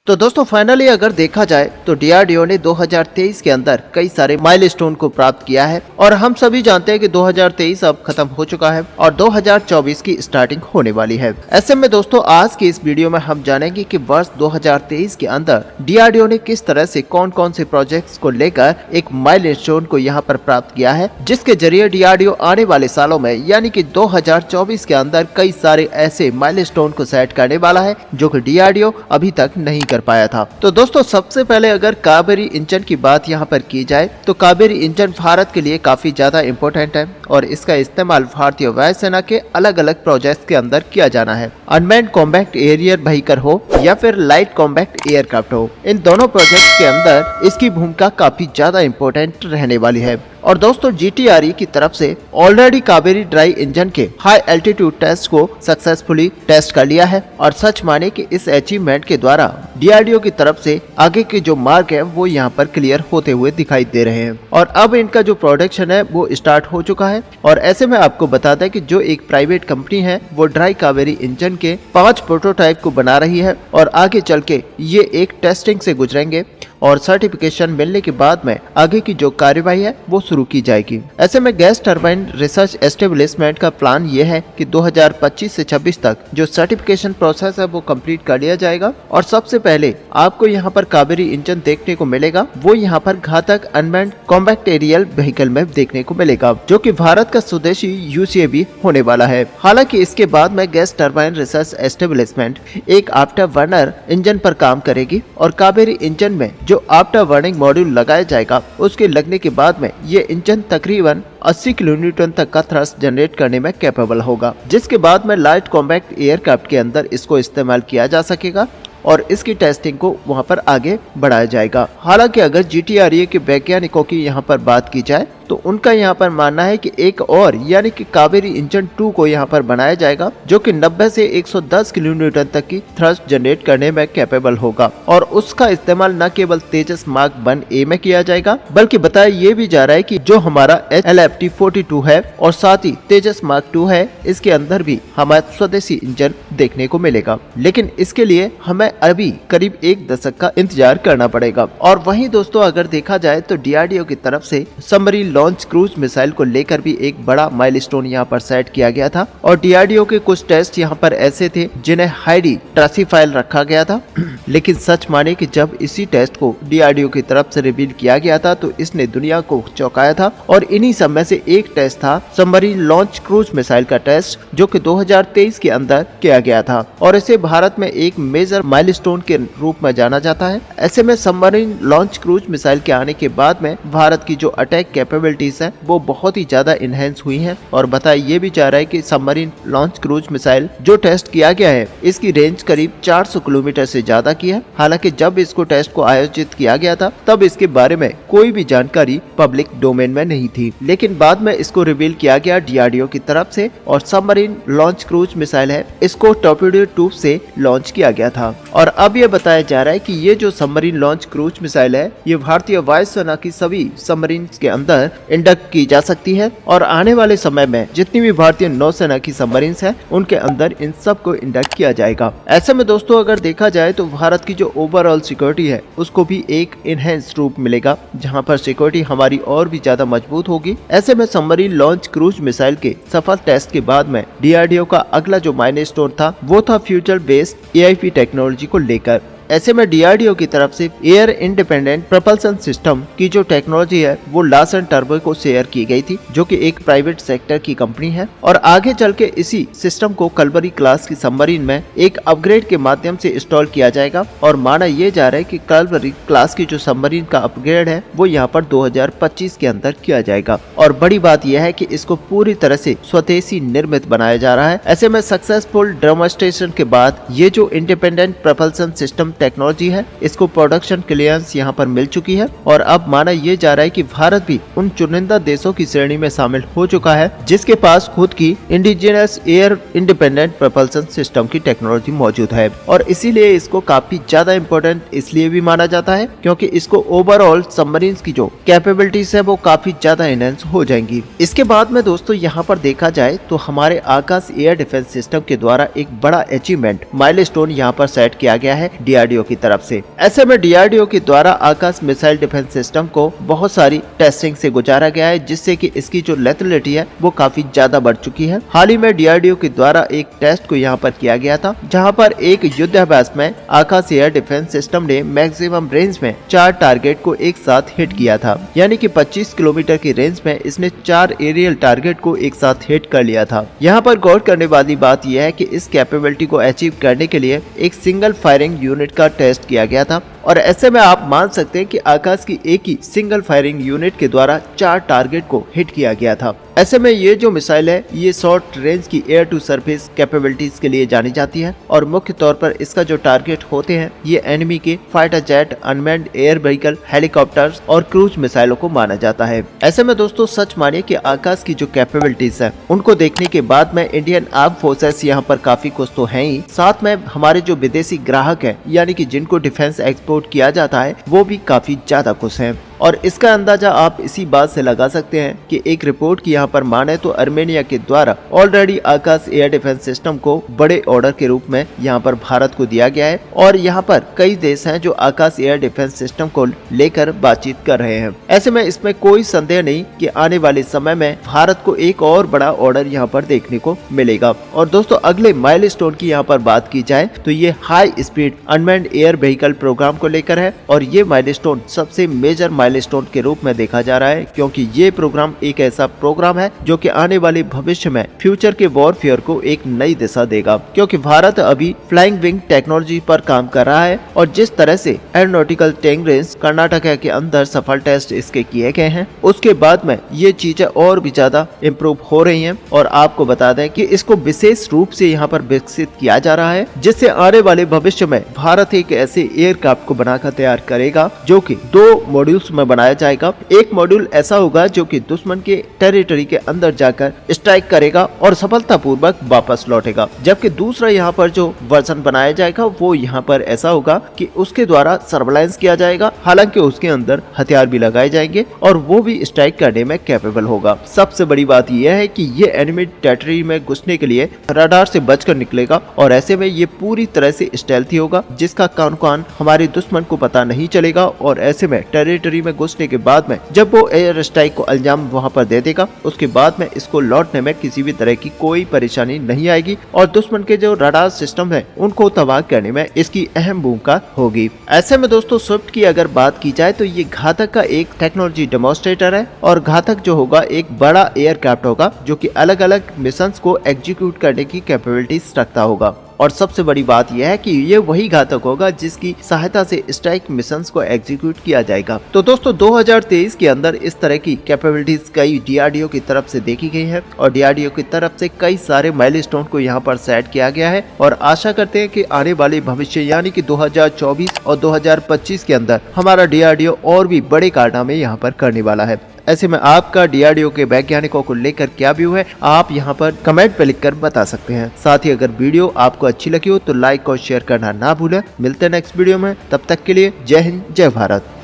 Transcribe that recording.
तो दोस्तों फाइनली अगर देखा जाए तो डीआरडीओ ने 2023 के अंदर कई सारे माइलस्टोन को प्राप्त किया है और हम सभी जानते हैं कि 2023 अब खत्म हो चुका है और 2024 की स्टार्टिंग होने वाली है। ऐसे में दोस्तों आज की इस वीडियो में हम जानेंगे कि वर्ष 2023 के अंदर डीआरडीओ ने किस तरह से कौन कौन से प्रोजेक्ट्स को लेकर एक माइलस्टोन को यहाँ पर प्राप्त किया है, जिसके जरिए डीआरडीओ आने वाले सालों में यानी कि 2024 के अंदर कई सारे ऐसे माइलस्टोन को सेट करने वाला है जो कि डीआरडीओ अभी तक नहीं कर पाया था। तो दोस्तों सबसे पहले अगर कावेरी इंजन की बात यहाँ पर की जाए तो कावेरी इंजन भारत के लिए काफी ज्यादा इम्पोर्टेंट है और इसका इस्तेमाल भारतीय वायुसेना के अलग अलग प्रोजेक्ट्स के अंदर किया जाना है। अनमैन्ड कॉम्बैट एरियर व्हीकल हो या फिर लाइट कॉम्बैट एयरक्राफ्ट हो, इन दोनों प्रोजेक्ट्स के अंदर इसकी भूमिका काफी ज्यादा इम्पोर्टेंट रहने वाली है। और दोस्तों जीटीआरई की तरफ से ऑलरेडी कावेरी ड्राई इंजन के हाई एल्टीट्यूड टेस्ट को सक्सेसफुली टेस्ट कर लिया है और सच माने कि इस अचीवमेंट के द्वारा डीआरडीओ की तरफ से आगे के जो मार्क है वो यहाँ पर क्लियर होते हुए दिखाई दे रहे हैं और अब इनका जो प्रोडक्शन है वो स्टार्ट हो चुका है। और ऐसे में आपको बता दें कि जो एक प्राइवेट कंपनी है वो ड्राई कावेरी इंजन के 5 प्रोटोटाइप को बना रही है और आगे चल के ये एक टेस्टिंग से गुजरेंगे और सर्टिफिकेशन मिलने के बाद में आगे की जो कार्यवाही है वो शुरू की जाएगी। ऐसे में गैस टरबाइन रिसर्च एस्टेब्लिशमेंट का प्लान ये है कि 2025 से 26 तक जो सर्टिफिकेशन प्रोसेस है वो कंप्लीट कर लिया जाएगा और सबसे पहले आपको यहाँ पर कावेरी इंजन देखने को मिलेगा, वो यहाँ पर घातक अनमैन्ड कॉम्बैट एरियल व्हीकल में देखने को मिलेगा जो कि भारत का स्वदेशी यूसीएवी होने वाला है। हालांकि इसके बाद में गैस टरबाइन रिसर्च एस्टेब्लिशमेंट एक आफ्टर बर्नर इंजन पर काम करेगी और कावेरी इंजन में जो आफ्टर बर्निंग मॉड्यूल लगाया जाएगा उसके लगने के बाद में ये इंजन तकरीबन 80 किलोन्यूटन तक का थ्रस्ट जनरेट करने में कैपेबल होगा, जिसके बाद में लाइट कॉम्बैक्ट एयरक्राफ्ट के अंदर इसको इस्तेमाल किया जा सकेगा और इसकी टेस्टिंग को वहां पर आगे बढ़ाया जाएगा। हालांकि अगर जीटीआरई के वैज्ञानिकों की यहाँ पर बात की जाए तो उनका यहाँ पर मानना है कि एक और यानी कि कावेरी इंजन 2 को यहाँ पर बनाया जाएगा जो कि 90 से 110 किलोन्यूटन तक की थ्रस्ट जनरेट करने में कैपेबल होगा और उसका इस्तेमाल न केवल तेजस मार्क 1A में किया जाएगा बल्कि बताया ये भी जा रहा है कि जो हमारा LFT-42 है और साथ ही तेजस मार्क 2 है, इसके अंदर भी हमारा स्वदेशी इंजन देखने को मिलेगा। लेकिन इसके लिए हमें अभी करीब 1 दशक का इंतजार करना पड़ेगा। और वहीं दोस्तों अगर देखा जाए तो डीआरडीओ की तरफ से सबमरीन लॉन्च क्रूज मिसाइल को लेकर भी एक बड़ा माइलस्टोन यहाँ पर सेट किया गया था और डीआरडीओ के कुछ टेस्ट यहाँ पर ऐसे थे जिन्हें हाईली क्लासिफाइड रखा गया था। लेकिन सच माने कि जब इसी टेस्ट को डीआरडीओ की तरफ से रिवील किया गया था तो इसने दुनिया को चौंकाया था और इन्हीं सब में से एक टेस्ट था सबमरीन लॉन्च क्रूज मिसाइल का टेस्ट जो कि 2023 के अंदर किया गया था और इसे भारत में एक मेजर माइलस्टोन के रूप में जाना जाता है। ऐसे में सबमरीन लॉन्च क्रूज मिसाइल के आने के बाद में भारत की जो अटैक कैपेबिलिटीज है वो बहुत ही ज्यादा इनहेंस हुई है और बताया ये भी जा रहा है कि सबमरीन लॉन्च क्रूज मिसाइल जो टेस्ट किया गया है इसकी रेंज करीब 400 किलोमीटर से ज्यादा की है। हालांकि जब इसको टेस्ट को आयोजित किया गया था तब इसके बारे में कोई भी जानकारी पब्लिक डोमेन में नहीं थी, लेकिन बाद में इसको रिवील किया गया डीआरडीओ की तरफ से और सबमरीन लॉन्च क्रूज मिसाइल है इसको टॉर्पेडो ट्यूब से लॉन्च किया गया था। और अब ये बताया जा रहा है कि ये जो सबमरीन लॉन्च क्रूज मिसाइल है ये भारतीय वायुसेना की सभी सबमरीन के अंदर इंडक्ट की जा सकती है और आने वाले समय में जितनी भी भारतीय नौसेना की सबमरीन है उनके अंदर इन सब को इंडक्ट किया जाएगा। ऐसे में दोस्तों अगर देखा जाए तो भारत की जो ओवरऑल सिक्योरिटी है उसको भी एक इनहेंस रूप मिलेगा जहां पर सिक्योरिटी हमारी और भी ज्यादा मजबूत होगी। ऐसे में सबमरीन लॉन्च क्रूज मिसाइल के सफल टेस्ट के बाद में डीआरडीओ का अगला जो माइलस्टोन था वो था फ्यूचर बेस्ड एआईपी टेक्नोलॉजी को लेकर। ऐसे में डीआरडीओ की तरफ से एयर इंडिपेंडेंट प्रपल्सन सिस्टम की जो टेक्नोलॉजी है वो लार्सन टर्बो को शेयर की गई थी जो कि एक प्राइवेट सेक्टर की कंपनी है और आगे चल के इसी सिस्टम को कलवरी क्लास की सबमरीन में एक अपग्रेड के माध्यम से इंस्टॉल किया जाएगा और माना यह जा रहा है कि कलवरी क्लास की जो सबमरीन का अपग्रेड है वो यहाँ पर 2025 के अंदर किया जाएगा। और बड़ी बात यह है कि इसको पूरी तरह से स्वदेशी निर्मित बनाया जा रहा है। ऐसे में सक्सेसफुल डेमोन्स्ट्रेशन के बाद ये जो इंडिपेंडेंट प्रपल्सन सिस्टम टेक्नोलॉजी है इसको प्रोडक्शन क्लियरेंस यहाँ पर मिल चुकी है और अब माना यह जा रहा है कि भारत भी उन चुनिंदा देशों की श्रेणी में शामिल हो चुका है जिसके पास खुद की indigenous air independent propulsion system की टेक्नोलॉजी मौजूद है और इसीलिए इसको काफी ज्यादा इम्पोर्टेंट इसलिए भी माना जाता है क्योंकि इसको ओवरऑल सबमरीन की जो कैपेबिलिटीज है वो काफी ज्यादा एनहेंस हो जाएंगी। इसके बाद में दोस्तों यहाँ पर देखा जाए तो हमारे आकाश एयर डिफेंस सिस्टम के द्वारा एक बड़ा अचीवमेंट माइलस्टोन यहाँ पर सेट किया गया है डीआरडीओ डीआरडीओ की तरफ से। ऐसे में डीआरडीओ के द्वारा आकाश मिसाइल डिफेंस सिस्टम को बहुत सारी टेस्टिंग से गुजारा गया है, जिससे कि इसकी जो लेथलिटी है वो काफी ज्यादा बढ़ चुकी है। हाल ही में डीआरडीओ के द्वारा एक टेस्ट को यहाँ पर किया गया था, जहाँ पर एक युद्धाभ्यास में आकाश एयर डिफेंस सिस्टम ने मैक्सिमम रेंज में 4 टारगेट को एक साथ हिट किया था, यानी कि 25 किलोमीटर की रेंज में इसने 4 एरियल टारगेट को एक साथ हिट कर लिया था। यहाँ पर गौर करने वाली बात यह है कि इस कैपेबिलिटी को अचीव करने के लिए एक सिंगल फायरिंग यूनिट का टेस्ट किया गया था, और ऐसे में आप मान सकते हैं कि आकाश की एक ही सिंगल फायरिंग यूनिट के द्वारा 4 टारगेट को हिट किया गया था। ऐसे में ये जो मिसाइल है ये शॉर्ट रेंज की एयर टू सरफेस कैपेबिलिटीज के लिए जानी जाती है, और मुख्य तौर पर इसका जो टारगेट होते हैं ये एनिमी के fighter jet, unmanned air vehicle, helicopters और क्रूज मिसाइलों को माना जाता है। ऐसे में दोस्तों सच मानिए कि आकाश की जो कैपेबिलिटीज है उनको देखने के बाद में इंडियन आर्म फोर्सेस यहाँ पर काफी कुछ तो है ही, साथ में हमारे जो विदेशी ग्राहक है यानी कि जिनको डिफेंस एक्सपोर्ट किया जाता है वो भी काफी ज्यादा खुश हैं। और इसका अंदाजा आप इसी बात से लगा सकते हैं कि एक रिपोर्ट की यहाँ पर माने तो आर्मेनिया के द्वारा ऑलरेडी आकाश एयर डिफेंस सिस्टम को बड़े ऑर्डर के रूप में यहाँ पर भारत को दिया गया है, और यहाँ पर कई देश हैं जो आकाश एयर डिफेंस सिस्टम को लेकर बातचीत कर रहे हैं। ऐसे में इसमें कोई संदेह नहीं कि आने वाले समय में भारत को एक और बड़ा ऑर्डर यहाँ पर देखने को मिलेगा। और दोस्तों अगले माइलस्टोन की यहाँ पर बात की जाए तो ये high speed unmanned air vehicle programme को लेकर है, और ये माइलस्टोन सबसे मेजर माइलस्टोन के रूप में देखा जा रहा है, क्योंकि ये प्रोग्राम एक ऐसा प्रोग्राम है जो कि आने वाले भविष्य में फ्यूचर के वॉरफेयर को एक नई दिशा देगा, क्योंकि भारत अभी फ्लाइंग विंग टेक्नोलॉजी पर काम कर रहा है, और जिस तरह से एरोनॉटिकल टैंक रेंज कर्नाटक के अंदर सफल टेस्ट इसके किए गए हैं, उसके बाद में ये चीजें और भी ज्यादा इम्प्रूव हो रही हैं। और आपको बता दें कि इसको विशेष रूप से यहाँ पर विकसित किया जा रहा है, जिससे आने वाले भविष्य में भारत एक ऐसे एयरक्राफ्ट को बनाकर तैयार करेगा जो कि 2 मॉड्यूल्स में बनाया जाएगा। एक मॉड्यूल ऐसा होगा जो कि दुश्मन के टेरिटरी के अंदर जाकर स्ट्राइक करेगा और सफलतापूर्वक वापस लौटेगा, जबकि दूसरा यहाँ पर जो वर्जन बनाया जाएगा वो यहाँ पर ऐसा होगा कि उसके द्वारा सर्वेलेंस किया जाएगा, हालांकि उसके अंदर हथियार भी लगाए जाएंगे और वो भी स्ट्राइक करने में कैपेबल होगा। सबसे बड़ी बात यह है कि ये एनिमी टेरिटरी में घुसने के लिए रडार से बचकर निकलेगा, और ऐसे में ये पूरी तरह से स्टेल्थी होगा, जिसका कान हमारे दुश्मन को पता नहीं चलेगा। और ऐसे में टेरिटरी में घुसने के बाद में जब वो एयर स्ट्राइक को अंजाम वहां पर दे देगा, उसके बाद में इसको लौटने में किसी भी तरह की कोई परेशानी नहीं आएगी, और दुश्मन के जो रडार सिस्टम है उनको तबाह करने में इसकी अहम भूमिका होगी। ऐसे में दोस्तों स्विफ्ट की अगर बात की जाए तो ये घातक का एक टेक्नोलॉजी डेमोन्स्ट्रेटर है, और घातक जो होगा एक बड़ा एयरक्राफ्ट होगा जो कि अलग अलग मिशंस को एग्जीक्यूट करने की कैपेबिलिटीज रखता होगा। और सबसे बड़ी बात यह है कि ये वही घातक होगा जिसकी सहायता से स्ट्राइक मिशंस को एग्जीक्यूट किया जाएगा। तो दोस्तों 2023 के अंदर इस तरह की कैपेबिलिटीज कई डीआरडीओ की तरफ से देखी गई है, और डीआरडीओ की तरफ से कई सारे माइलस्टोन को यहाँ पर सेट किया गया है, और आशा करते हैं कि आने वाले भविष्य यानी कि 2024 और 2025 के अंदर हमारा डीआरडीओ और भी बड़े कारनामे यहाँ पर करने वाला है। ऐसे में आपका डीआरडीओ के वैज्ञानिकों को लेकर क्या व्यू है आप यहाँ पर कमेंट पे लिखकर बता सकते हैं। साथ ही अगर वीडियो आपको अच्छी लगी हो तो लाइक और शेयर करना ना भूलें। मिलते हैं नेक्स्ट वीडियो में, तब तक के लिए जय हिंद जय भारत।